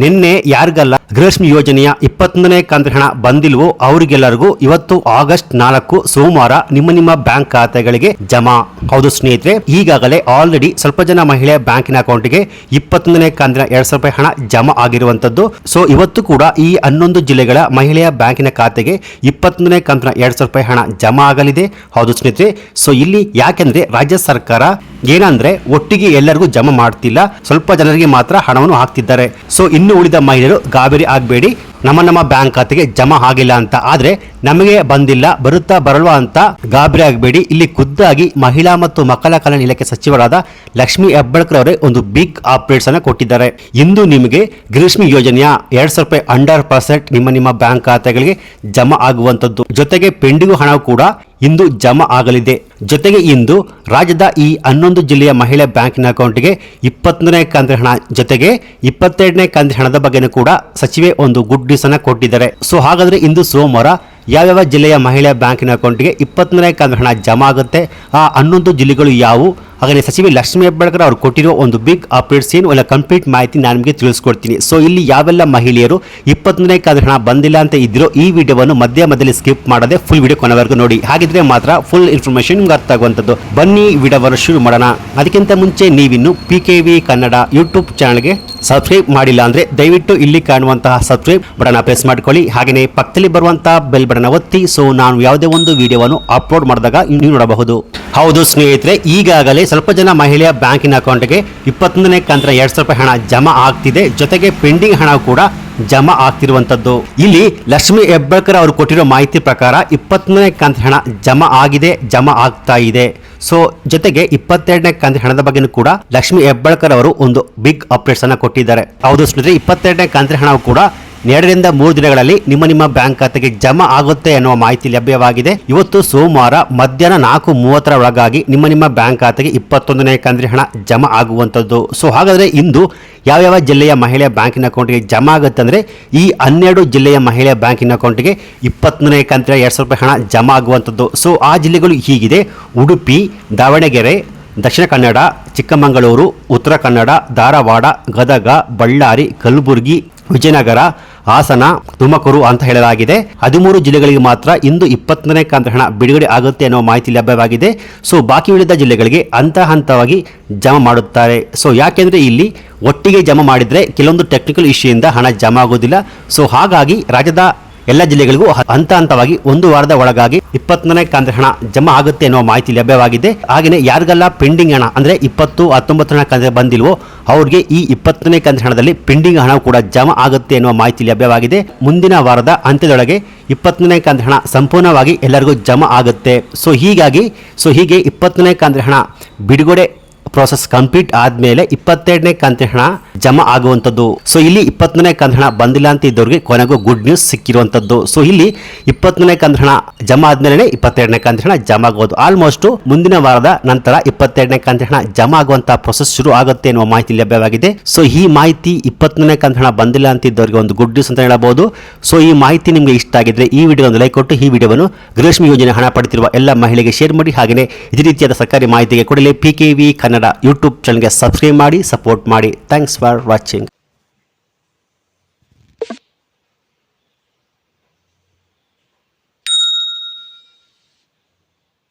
ನಿನ್ನೆ ಯಾರಿಗೆಲ್ಲ ಗೃಹಲಕ್ಷ್ಮಿ ಯೋಜನೆಯ 21ನೇ ಕಂತಿನ ಹಣ ಬಂದಿಲ್ವೋ ಅವರಿಗೆಲ್ಲರಿಗೂ ಇವತ್ತು ಆಗಸ್ಟ್ 4 ಸೋಮವಾರ ನಿಮ್ಮ ಬ್ಯಾಂಕ್ ಖಾತೆಗಳಿಗೆ ಜಮಾ. ಹೌದು ಸ್ನೇಹಿತರೆ, ಈಗಾಗಲೇ ಆಲ್ರೆಡಿ ಸ್ವಲ್ಪ ಜನ ಮಹಿಳೆಯ ಬ್ಯಾಂಕಿನ ಅಕೌಂಟ್ಗೆ 21ನೇ ಕಂತಿನ 2,000 ರೂಪಾಯಿ ಹಣ ಜಮಾ ಆಗಿರುವಂತದ್ದು. ಸೊ ಇವತ್ತು ಕೂಡ ಈ 11 ಜಿಲ್ಲೆಗಳ ಮಹಿಳೆಯ ಬ್ಯಾಂಕಿನ ಖಾತೆಗೆ 21ನೇ ಕಂತಿನ 2,000 ರೂಪಾಯಿ ಹಣ ಜಮಾ ಆಗಲಿದೆ. ಹೌದು ಸ್ನೇಹಿತರೆ, ಸೊ ಇಲ್ಲಿ ಯಾಕೆಂದ್ರೆ ರಾಜ್ಯ ಸರ್ಕಾರ ಏನಂದ್ರೆ ಒಟ್ಟಿಗೆ ಎಲ್ಲರಿಗೂ ಜಮಾ ಮಾಡ್ತಿಲ್ಲ, ಸ್ವಲ್ಪ ಜನರಿಗೆ ಮಾತ್ರ ಹಣವನ್ನು ಹಾಕ್ತಿದ್ದಾರೆ. ಸೊ ಇನ್ನು ಉಳಿದ ಮಹಿಳೆಯರು ಗಾಬರಿ ಆಗಬೇಡಿ, ನಮ್ಮ ಬ್ಯಾಂಕ್ ಖಾತೆಗೆ ಜಮಾ ಆಗಿಲ್ಲ ಅಂತ. ಆದ್ರೆ ನಮಗೆ ಬಂದಿಲ್ಲ, ಬರುತ್ತಾ ಬರಲ್ವಾ ಅಂತ ಗಾಬರಿ ಆಗಬೇಡಿ. ಇಲ್ಲಿ ಖುದ್ದಾಗಿ ಮಹಿಳಾ ಮತ್ತು ಮಕ್ಕಳ ಕಲ್ಯಾಣ ಇಲಾಖೆ ಸಚಿವರಾದ ಲಕ್ಷ್ಮಿ ಹೆಬ್ಬಾಳ್ಕರ್ ಅವರೇ ಒಂದು ಬಿಗ್ ಅಪ್ಡೇಟ್ಸ್ ಅನ್ನು ಕೊಟ್ಟಿದ್ದಾರೆ. ಇಂದು ನಿಮಗೆ ಗೃಹಲಕ್ಷ್ಮಿ ಯೋಜನೆಯ 2,000 ರೂಪಾಯಿ 100% ನಿಮ್ಮ ಬ್ಯಾಂಕ್ ಖಾತೆಗಳಿಗೆ ಜಮಾ ಆಗುವಂತದ್ದು. ಜೊತೆಗೆ ಪೆಂಡಿಂಗ್ ಹಣ ಕೂಡ ಇಂದು ಜಮಾ ಆಗಲಿದೆ. ಜೊತೆಗೆ ಇಂದು ರಾಜ್ಯದ ಈ 11 ಜಿಲ್ಲೆಯ ಮಹಿಳೆ ಬ್ಯಾಂಕಿನ ಅಕೌಂಟ್ಗೆ 21ನೇ ಕಂತಿನ ಹಣ ಜೊತೆಗೆ 22ನೇ ಕಂತಿನ ಹಣದ ಬಗ್ಗೆನೂ ಕೂಡ ಸಚಿವೆ ಒಂದು ಗುಡ್ ನ್ಯೂಸ್ ಅನ್ನ ಕೊಟ್ಟಿದ್ದಾರೆ. ಸೊ ಹಾಗಾದ್ರೆ ಇಂದು ಸೋಮವಾರ ಯಾವ್ಯಾವ ಜಿಲ್ಲೆಯ ಮಹಿಳಾ ಬ್ಯಾಂಕಿನ ಅಕೌಂಟ್ಗೆ 21ನೇ ಕಂತಿನ ಹಣ ಜಮಾ ಆಗುತ್ತೆ, ಆ 11 ಜಿಲ್ಲೆಗಳು ಯಾವುವು, ಹಾಗೆ ಸಚಿವೆ ಲಕ್ಷ್ಮಿ ಹೆಬ್ಬಾಳ್ಕರ್ ಅವರು ಕೊಟ್ಟಿರೋ ಒಂದು ಬಿಗ್ ಅಪ್ಡೇಟ್ಸ್ ಏನು ಎಲ್ಲ ಕಂಪ್ಲೀಟ್ ಮಾಹಿತಿ ನಾನು ನಿಮಗೆ ತಿಳಿಸ್ಕೊಡ್ತೀನಿ. ಸೊ ಇಲ್ಲಿ ಯಾವೆಲ್ಲ ಮಹಿಳೆಯರು 21ನೇ ಕಂತಿನ ಹಣ ಬಂದಿಲ್ಲ ಅಂತ ಇದ್ರೋ ಈ ವಿಡಿಯೋವನ್ನು ಮಧ್ಯದಲ್ಲಿ ಸ್ಕಿಪ್ ಮಾಡದೆ ಫುಲ್ ವಿಡಿಯೋ ಕೊನೆವರೆಗೂ ನೋಡಿ. ಹಾಗಿದ್ರೆ ಮಾತ್ರ ಫುಲ್ ಇನ್ಫಾರ್ಮೇಶನ್ ನಿಮ್ಗೆ ಅರ್ಥ ಆಗುವಂಥದ್ದು. ಬನ್ನಿ ವಿಡಿಯೋವನ್ನು ಶುರು ಮಾಡೋಣ. ಅದಕ್ಕಿಂತ ಮುಂಚೆ ನೀವಿನ್ನು PKV ಕನ್ನಡ ಯೂಟ್ಯೂಬ್ ಚಾನಲ್ಗೆ ಸಬ್ಸ್ಕ್ರೈಬ್ ಮಾಡಿಲ್ಲ ಅಂದ್ರೆ ದಯವಿಟ್ಟು ಇಲ್ಲಿ ಕಾಣುವಂತಹ ಸಬ್ಸ್ಕ್ರೈಬ್ ಬಟನ್ ಪ್ರೆಸ್ ಮಾಡ್ಕೊಳ್ಳಿ. ಹಾಗೆಯೇ ಪಕ್ಕದಲ್ಲಿ ಬರುವಂತಹ ಬೆಲ್ ಬಟನ್ ಒತ್ತಿ. ಸೊ ನಾನು ಯಾವುದೇ ಒಂದು ವಿಡಿಯೋವನ್ನು ಅಪ್ಲೋಡ್ ಮಾಡಿದಾಗ ನೀವು ನೋಡಬಹುದು. ಹೌದು ಸ್ನೇಹಿತರೆ, ಈಗಾಗಲೇ ಸ್ವಲ್ಪ ಜನ ಮಹಿಳೆಯ ಬ್ಯಾಂಕಿನ ಅಕೌಂಟ್ಗೆ 21ನೇ ಕಂತಿನ 2,000 ರೂಪಾಯಿ ಹಣ ಜಮಾ ಆಗ್ತಿದೆ. ಜೊತೆಗೆ ಪೆಂಡಿಂಗ್ ಹಣ ಕೂಡ ಜಮಾ ಆಗ್ತಿರುವಂತದ್ದು. ಇಲ್ಲಿ ಲಕ್ಷ್ಮಿ ಹೆಬ್ಬಾಳ್ಕರ್ ಅವರು ಕೊಟ್ಟಿರೋ ಮಾಹಿತಿ ಪ್ರಕಾರ 21ನೇ ಕಂತಿನ ಹಣ ಜಮಾ ಆಗಿದೆ, ಜಮಾ ಆಗ್ತಾ ಇದೆ. ಸೊ ಜೊತೆಗೆ 22ನೇ ಕಂತಿನ ಹಣದ ಬಗ್ಗೆನೂ ಕೂಡ ಲಕ್ಷ್ಮಿ ಹೆಬ್ಬಾಳ್ಕರ್ ಅವರು ಒಂದು ಬಿಗ್ ಅಪ್ಡೇಟ್ಸ್ ಅನ್ನ ಕೊಟ್ಟಿದ್ದಾರೆ. ಹೌದು ಸ್ನೇಹಿತರೆ, 22ನೇ ಕಂತಿನ ಹಣ ಕೂಡ 2 ರಿಂದ 3 ದಿನಗಳಲ್ಲಿ ನಿಮ್ಮ ಬ್ಯಾಂಕ್ ಖಾತೆಗೆ ಜಮಾ ಆಗುತ್ತೆ ಅನ್ನುವ ಮಾಹಿತಿ ಲಭ್ಯವಾಗಿದೆ. ಇವತ್ತು ಸೋಮವಾರ ಮಧ್ಯಾಹ್ನ 4:30 ಒಳಗಾಗಿ ನಿಮ್ಮ ಬ್ಯಾಂಕ್ ಖಾತೆಗೆ 21ನೇ ಕಂತಿನ ಹಣ ಜಮಾ ಆಗುವಂತದ್ದು. ಸೊ ಹಾಗಾದ್ರೆ ಇಂದು ಯಾವ್ಯಾವ ಜಿಲ್ಲೆಯ ಮಹಿಳೆಯ ಬ್ಯಾಂಕಿನ ಅಕೌಂಟ್ಗೆ ಜಮಾ ಆಗುತ್ತೆ ಅಂದ್ರೆ ಈ 12 ಜಿಲ್ಲೆಯ ಮಹಿಳೆಯ ಬ್ಯಾಂಕಿನ ಅಕೌಂಟ್ಗೆ 21ನೇ ಕಂತಿನ 2,000 ರೂಪಾಯಿ ಹಣ ಜಮಾ ಆಗುವಂತದ್ದು. ಸೊ ಆ ಜಿಲ್ಲೆಗಳು ಹೀಗಿದೆ: ಉಡುಪಿ, ದಾವಣಗೆರೆ, ದಕ್ಷಿಣ ಕನ್ನಡ, ಚಿಕ್ಕಮಗಳೂರು, ಉತ್ತರ ಕನ್ನಡ, ಧಾರವಾಡ, ಗದಗ, ಬಳ್ಳಾರಿ, ಕಲಬುರಗಿ, ವಿಜಯನಗರ, ಹಾಸನ, ತುಮಕೂರು ಅಂತ ಹೇಳಲಾಗಿದೆ. 13 ಜಿಲ್ಲೆಗಳಿಗೆ ಮಾತ್ರ ಇಂದು 21ನೇ ಕಂತಿನ ಹಣ ಬಿಡುಗಡೆ ಆಗುತ್ತೆ ಅನ್ನೋ ಮಾಹಿತಿ ಲಭ್ಯವಾಗಿದೆ. ಸೊ ಬಾಕಿ ಉಳಿದ ಜಿಲ್ಲೆಗಳಿಗೆ ಹಂತವಾಗಿ ಜಮಾ ಮಾಡುತ್ತಾರೆ. ಸೊ ಯಾಕೆಂದ್ರೆ ಇಲ್ಲಿ ಒಟ್ಟಿಗೆ ಜಮಾ ಮಾಡಿದ್ರೆ ಕೆಲವೊಂದು ಟೆಕ್ನಿಕಲ್ ಇಶ್ಯೂಯಿಂದ ಹಣ ಜಮಾ ಆಗೋದಿಲ್ಲ. ಸೊ ಹಾಗಾಗಿ ರಾಜ್ಯದ ಎಲ್ಲ ಜಿಲ್ಲೆಗಳಿಗೂ ಹಂತವಾಗಿ 1 ವಾರದ ಒಳಗಾಗಿ 21ನೇ ಕಂತಿನ ಹಣ ಜಮಾ ಆಗುತ್ತೆ ಅನ್ನೋ ಮಾಹಿತಿ ಲಭ್ಯವಾಗಿದೆ. ಹಾಗೆಯೇ ಯಾರಿಗೆಲ್ಲ ಪೆಂಡಿಂಗ್ ಹಣ ಅಂದ್ರೆ 20, 19ನೇ ಕಂತಿನ ಬಂದಿಲ್ವೋ ಅವ್ರಿಗೆ ಈ 20ನೇ ಕಂತಿನ ಹಣದಲ್ಲಿ ಪೆಂಡಿಂಗ್ ಹಣ ಕೂಡ ಜಮಾ ಆಗುತ್ತೆ ಅನ್ನುವ ಮಾಹಿತಿ ಲಭ್ಯವಾಗಿದೆ. ಮುಂದಿನ ವಾರದ ಅಂತ್ಯದೊಳಗೆ 20ನೇ ಕಂತಿನ ಹಣ ಸಂಪೂರ್ಣವಾಗಿ ಎಲ್ಲರಿಗೂ ಜಮಾ ಆಗುತ್ತೆ. ಸೊ ಹೀಗೆ 20ನೇ ಕಂತಿನ ಹಣ ಬಿಡುಗಡೆ ಪ್ರೋಸೆಸ್ ಕಂಪ್ಲೀಟ್ ಆದ್ಮೇಲೆ 22ನೇ ಕಂತಿನ ಹಣ ಜಮಾ ಆಗುವಂತದ್ದು. ಸೊ ಇಲ್ಲಿ 20ನೇ ಕಂತಿನ ಹಣ ಬಂದಿಲ್ಲ ಅಂತ ಇದ್ದವ್ರಿಗೆ ಕೊನೆಗೂ ಗುಡ್ ನ್ಯೂಸ್ ಸಿಕ್ಕಿರುವಂತದ್ದು. ಸೊ ಇಲ್ಲಿ 20ನೇ ಕಂತಿನ ಹಣ ಜಮಾ ಆದ್ಮೇಲೆ 22ನೇ ಕಂತಿನ ಹಣ ಜಮಾ ಆಗೋದು. ಆಲ್ಮೋಸ್ಟ್ ಮುಂದಿನ ವಾರದ ನಂತರ 22ನೇ ಕಂತಿನ ಹಣ ಜಮಾ ಆಗುವಂತಹ ಪ್ರೋಸೆಸ್ ಶುರು ಆಗುತ್ತೆ ಎನ್ನುವ ಮಾಹಿತಿ ಲಭ್ಯವಾಗಿದೆ. ಸೊ ಈ ಮಾಹಿತಿ 20ನೇ ಕಂತಿನ ಹಣ ಬಂದಿಲ್ಲ ಅಂತ ಇದ್ದವರಿಗೆ ಒಂದು ಗುಡ್ ನ್ಯೂಸ್ ಅಂತ ಹೇಳಬಹುದು. ಸೊ ಈ ಮಾಹಿತಿ ನಿಮಗೆ ಇಷ್ಟ ಆಗಿದ್ರೆ ಈ ವಿಡಿಯೋ ಒಂದು ಲೈಕ್ ಕೊಟ್ಟು ಈ ವಿಡಿಯೋವನ್ನು ಗೃಹಲಕ್ಷ್ಮಿ ಯೋಜನೆ ಹಣ ಪಡೆದಿರುವ ಎಲ್ಲ ಮಹಿಳೆಗೆ ಶೇರ್ ಮಾಡಿ. ಹಾಗೆಯೇ ಇದೇ ರೀತಿಯಾದ ಸರ್ಕಾರಿ ಮಾಹಿತಿಗೆ ಕೂಡಲೇ PKV ಕನ್ನಡ ಯೂಟ್ಯೂಬ್ ಚಾನಲ್ಗೆ ಸಬ್ಸ್ಕ್ರೈಬ್ ಮಾಡಿ, ಸಪೋರ್ಟ್ ಮಾಡಿ. Thanks for watching.